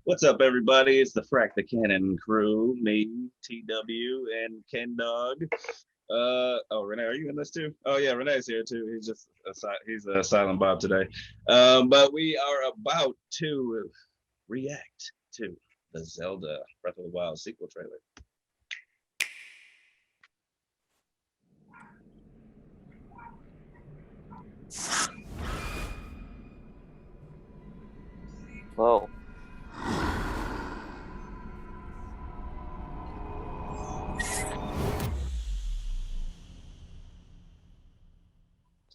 What's up, everybody? It's the Frack the Canon crew. Me, TW, and Ken Dog. Oh, Renee, are you in this too? Oh yeah, Renee's here too. He's a silent Bob today. But we are about to react to the Zelda Breath of the Wild sequel trailer. Whoa.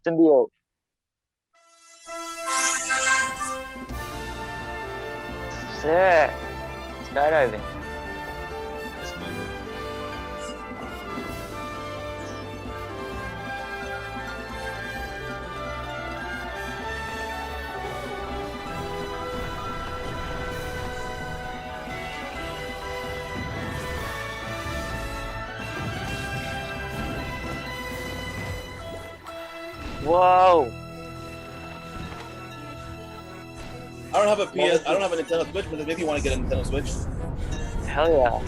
Symbiote. Sick. Skydiving. This movie. Whoa. I don't have a PS. I don't have a Nintendo Switch, but it makes me want to get a Nintendo Switch. Hell yeah.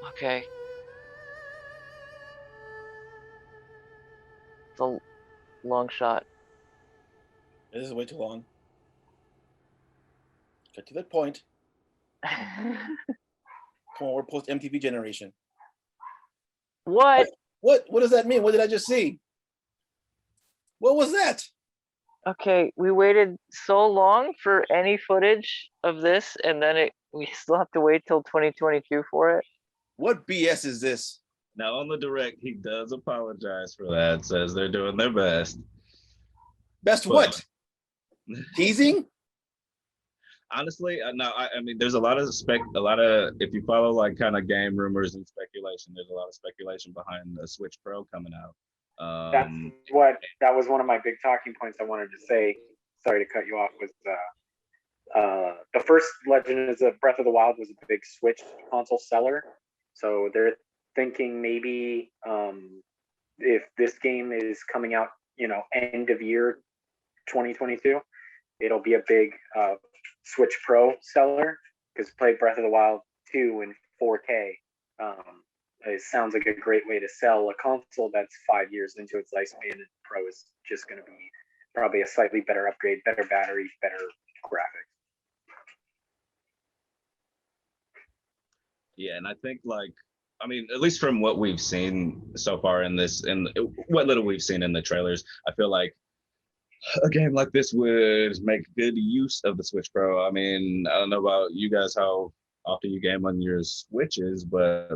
Okay. It's a long shot. This is way too long. Get to that point. Come on, we're post MTV generation. What? What does that mean? What did I just see? What was that? Okay, we waited so long for any footage of this, and then we still have to wait till 2022 for it. What BS is this? Now on the direct, he does apologize for that. Says they're doing their best. Best what? Teasing? Honestly, no. I mean, there's a lot of if you follow like kind of game rumors and speculation, there's a lot of speculation behind the Switch Pro coming out. That was one of my big talking points I wanted to say. Sorry to cut you off. Was the first Legend of Breath of the Wild was a big Switch console seller, so they're thinking maybe if this game is coming out, end of year 2022, it'll be a big Switch Pro seller, because play Breath of the Wild 2 in 4K. It sounds like a great way to sell a console that's 5 years into its lifespan, and Pro is just going to be probably a slightly better upgrade, better battery, better graphics. Yeah, and I think at least from what we've seen so far in what little we've seen in the trailers, I feel like a game like this would make good use of the Switch Pro. I mean, I don't know about you guys, how often you game on your Switches, but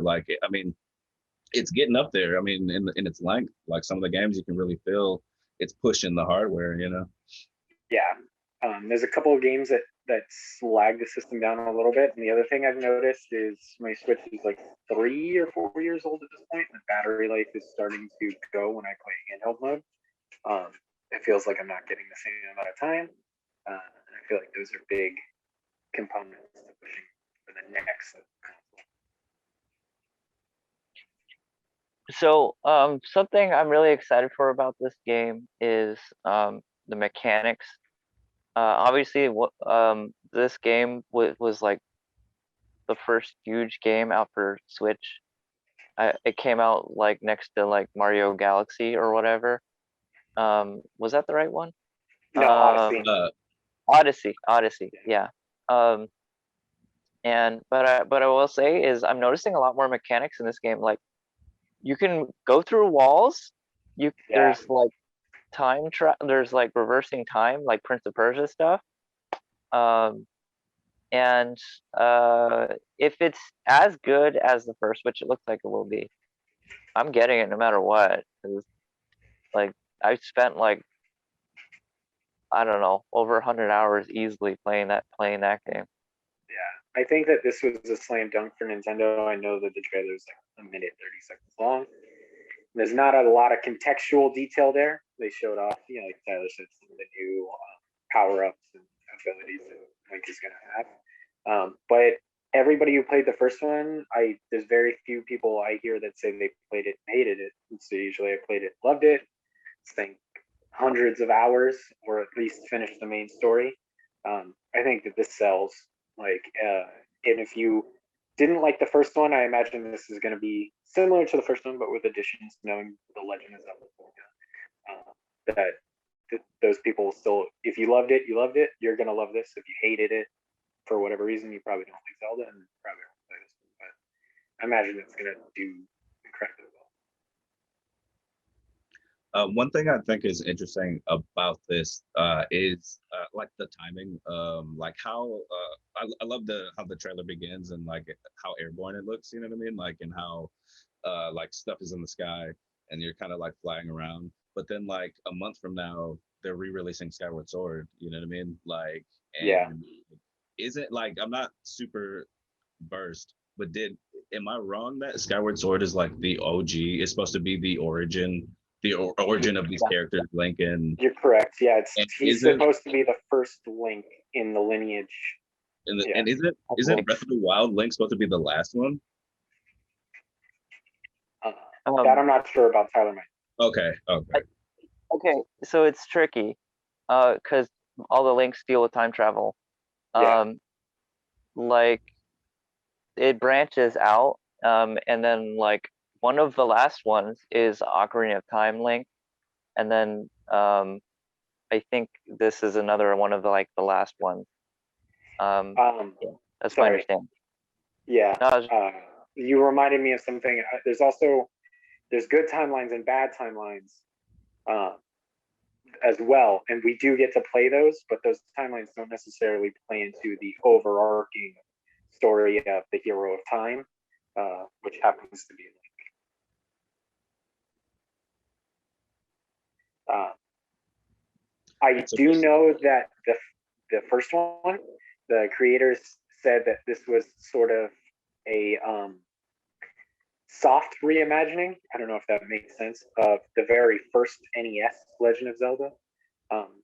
it's getting up there. I mean, in its length, like some of the games you can really feel it's pushing the hardware, Yeah. There's a couple of games that slag the system down a little bit. And the other thing I've noticed is my Switch is like 3 or 4 years old at this point. And the battery life is starting to go when I play handheld mode. It feels like I'm not getting the same amount of time. And I feel like those are big components to pushing for the next console. So, something I'm really excited for about this game is the mechanics. Obviously, this game was like the first huge game out for Switch. It came out like next to like Mario Galaxy or whatever. Was that the right one? No, Odyssey. Odyssey. Yeah. But I will say is I'm noticing a lot more mechanics in this game. Like, you can go through walls. There's like there's like reversing time, like Prince of Persia stuff. And if it's as good as the first, which it looks like it will be, I'm getting it no matter what. Like, I spent like, I don't know, over 100 hours easily playing that game. Yeah, I think that this was a slam dunk for Nintendo. I know that the trailer is like 1 minute 30 seconds long. There's not a lot of contextual detail there. They showed off, like Tyler said, some of the new power-ups and abilities that Link is going to have. But everybody who played the first one, there's very few people I hear that say they played it and hated it. So usually I played it, loved it, spent hundreds of hours, or at least finished the main story. I think that this sells. Like, and if you didn't like the first one, I imagine this is going to be similar to the first one, but with additions, knowing the Legend of Zelda. That those people still, if you loved it, you loved it. You're going to love this. If you hated it for whatever reason, you probably don't like Zelda and probably won't play this one. But I imagine it's going to do incredibly well. One thing I think is interesting about this is like the timing, like how I love how the trailer begins and like how airborne it looks, you know what I mean? Like, and how like stuff is in the sky and you're kind of like flying around. But then like a month from now, they're re-releasing Skyward Sword, you know what I mean? Like, and Yeah. isn't like, I'm not super versed, but am I wrong that Skyward Sword is like the OG? It's supposed to be the origin of these characters, Link and. You're correct. Yeah, And he's supposed to be the first Link in the lineage. And isn't Breath of the Wild Link supposed to be the last one? That I'm not sure about. Tyler might. Okay. Okay, so it's tricky, because all the links deal with time travel. Yeah. Like it branches out, and then like one of the last ones is Ocarina of Time Link, and then I think this is another one of the last ones. Yeah, that's my understanding. Yeah. No, you reminded me of something. There's good timelines and bad timelines as well, and we do get to play those, but those timelines don't necessarily play into the overarching story of the hero of time, which happens to be Link. I do know that the first one, the creators said that this was sort of a soft reimagining. I don't know if that makes sense, of the very first NES Legend of Zelda.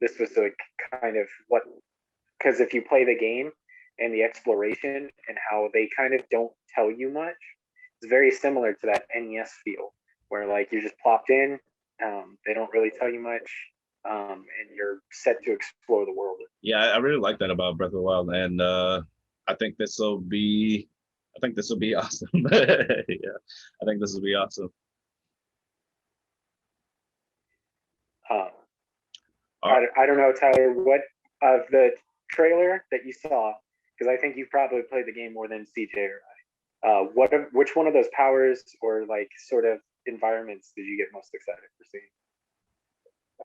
This was like kind of because if you play the game and the exploration and how they kind of don't tell you much, it's very similar to that NES feel where like you're just plopped in, they don't really tell you much, and you're set to explore the world. Yeah, I really like that about Breath of the Wild, and I think this will be awesome. Yeah, I think this will be awesome. I don't know, Tyler, what of the trailer that you saw, because I think you've probably played the game more than CJ or I. Which one of those powers or like sort of environments did you get most excited for seeing?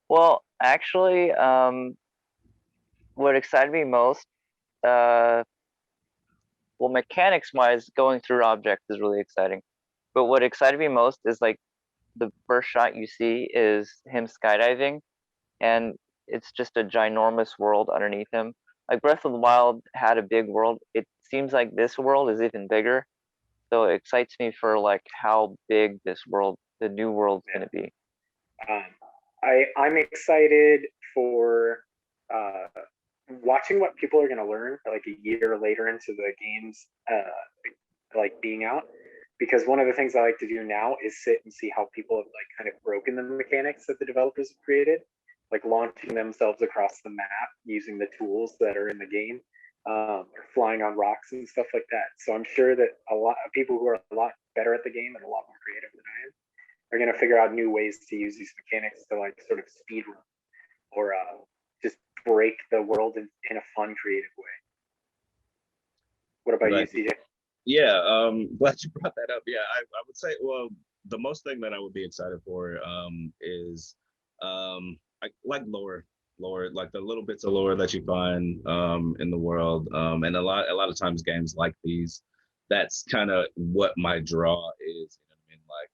well, actually, what excited me most, well, mechanics wise, going through objects is really exciting. But what excited me most is like the first shot you see is him skydiving, and it's just a ginormous world underneath him. Like Breath of the Wild had a big world. It seems like this world is even bigger. So it excites me for like how big this world, the new world's gonna be. I'm excited for watching what people are going to learn like a year later into the game's like being out, because one of the things I like to do now is sit and see how people have like kind of broken the mechanics that the developers have created, like launching themselves across the map using the tools that are in the game, or flying on rocks and stuff like that. So I'm sure that a lot of people who are a lot better at the game and a lot more creative than I am are going to figure out new ways to use these mechanics to like sort of speed run or just break the world in a fun, creative way. What about you, CJ? Yeah, glad you brought that up. Yeah, I would say, well, the most thing that I would be excited for is like lore, like the little bits of lore that you find in the world, and a lot of times games like these, that's kind of what my draw is. You know what I mean? Like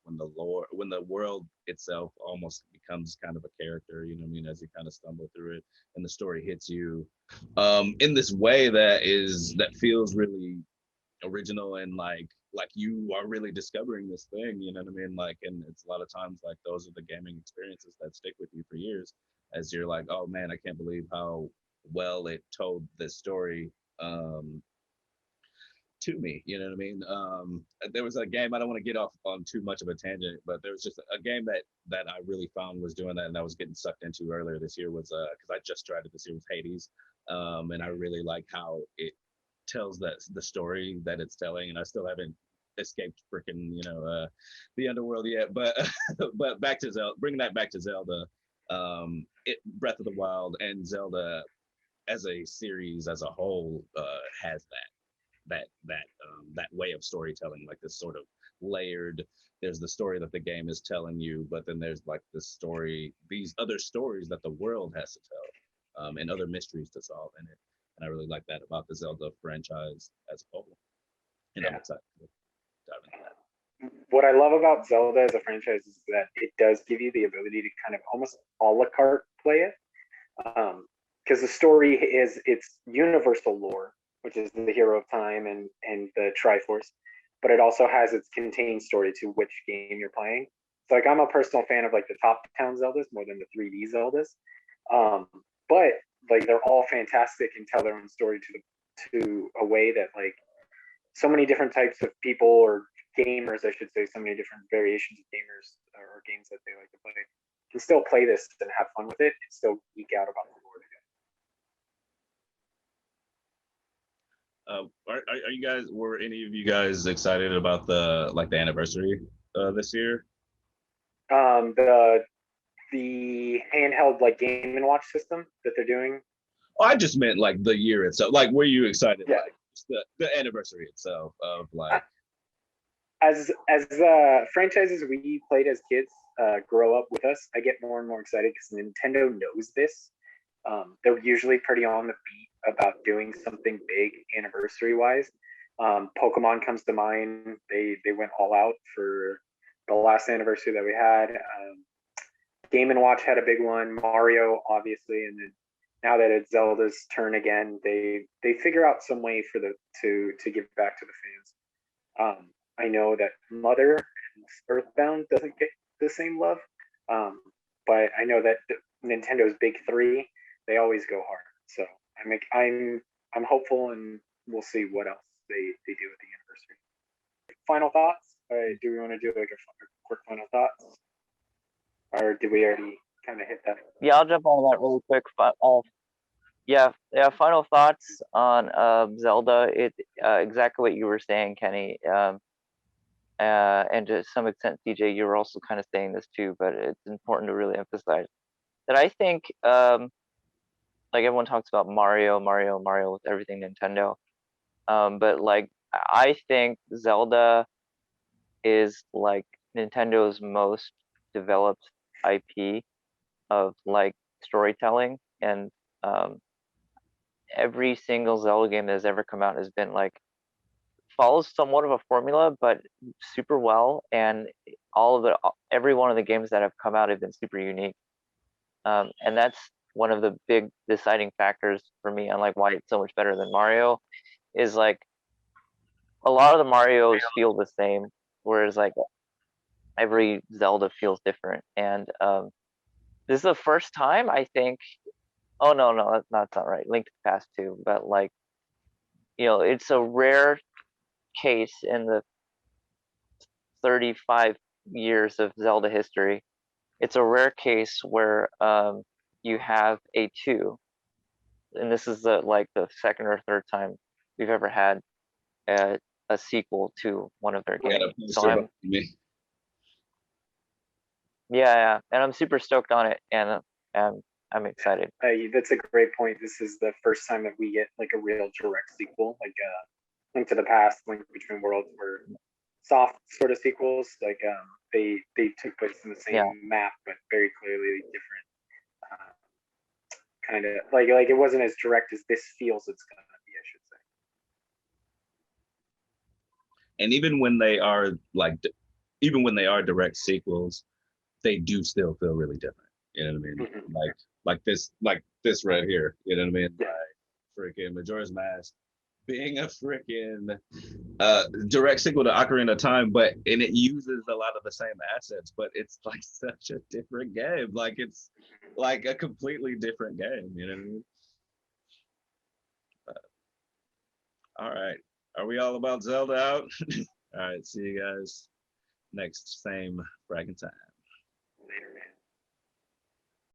when the world itself almost becomes kind of a character. You know what I mean? As you kind of stumble through it, and the story hits you in this way that feels really original, and like you are really discovering this thing, you know what I mean? Like, and it's a lot of times like those are the gaming experiences that stick with you for years, as you're like, oh man, I can't believe how well it told this story. to me. You know what I mean? There was a game, I don't want to get off on too much of a tangent, but there was just a game that I really found was doing that, and I was getting sucked into earlier this year was because I just tried it this year, was Hades. And I really like how it tells the story that it's telling, and I still haven't escaped freaking the underworld yet. But but back to Zelda, bringing that back to Zelda, Breath of the Wild and Zelda as a series as a whole has that way of storytelling, like this sort of layered. There's the story that the game is telling you, but then there's like this story, these other stories that the world has to tell, and other mysteries to solve in it. And I really like that about the Zelda franchise as a whole. And I'm excited to dive into that. What I love about Zelda as a franchise is that it does give you the ability to kind of almost a la carte play it. Because the story it's universal lore, which is the Hero of Time and the Triforce, but it also has its contained story to which game you're playing. So like I'm a personal fan of like the top-down Zeldas more than the 3D Zeldas. But like they're all fantastic and tell their own story to a way that like so many different types of people or gamers, I should say, so many different variations of gamers or games that they like to play can still play this and have fun with it and still geek out about the lore together. Are you guys? Were any of you guys excited about the anniversary this year? The handheld like Game and Watch system that they're doing. Oh, I just meant like the year itself. Like, were you excited? Yeah. Like the anniversary itself of like. As franchises we played as kids grow up with us, I get more and more excited because Nintendo knows this. They're usually pretty on the beat about doing something big anniversary wise. Pokemon comes to mind. They went all out for the last anniversary that we had. Game and Watch had a big one. Mario, obviously, and then now that it's Zelda's turn again, they figure out some way for to give back to the fans. I know that Mother and Earthbound doesn't get the same love, but I know that Nintendo's big three, they always go hard. So I'm hopeful, and we'll see what else they do at the anniversary. Final thoughts? Do we want to do like a quick final thoughts, or did we already kind of hit that? Yeah, I'll jump on that really quick. Final thoughts on Zelda. It exactly what you were saying, Kenny. And to some extent, DJ, you were also kind of saying this too, but it's important to really emphasize that I think, like everyone talks about Mario with everything Nintendo, but like I think Zelda is like Nintendo's most developed IP of like storytelling, and every single Zelda game that has ever come out has been like follows somewhat of a formula, but super well. And every one of the games that have come out have been super unique. And that's one of the big deciding factors for me on like why it's so much better than Mario, is like a lot of the Marios feel the same, whereas like every Zelda feels different. And this is the first time I think, oh no, that's not right. Link to the Past too, but like, it's a rare case in the 35 years of Zelda history. It's a rare case where you have a 2, and this is like the second or third time we've ever had a sequel to one of their games. So yeah, and I'm super stoked on it, and I'm excited. That's a great point. This is the first time that we get like a real direct sequel, like Link to the Past, Link Between Worlds were soft sort of sequels. Like they took place in the same map, but very clearly different. Kind of like it wasn't as direct as this feels it's gonna be, I should say. And even when they are direct sequels, they do still feel really different. You know what I mean? Mm-hmm. Like this right here. You know what I mean? Yeah. Like freaking Majora's Mask being a freaking direct sequel to Ocarina of Time, and it uses a lot of the same assets, but it's like such a different game. Like it's like a completely different game. You know what I mean? All right. Are we all about Zelda out? All right, see you guys next same bragging time.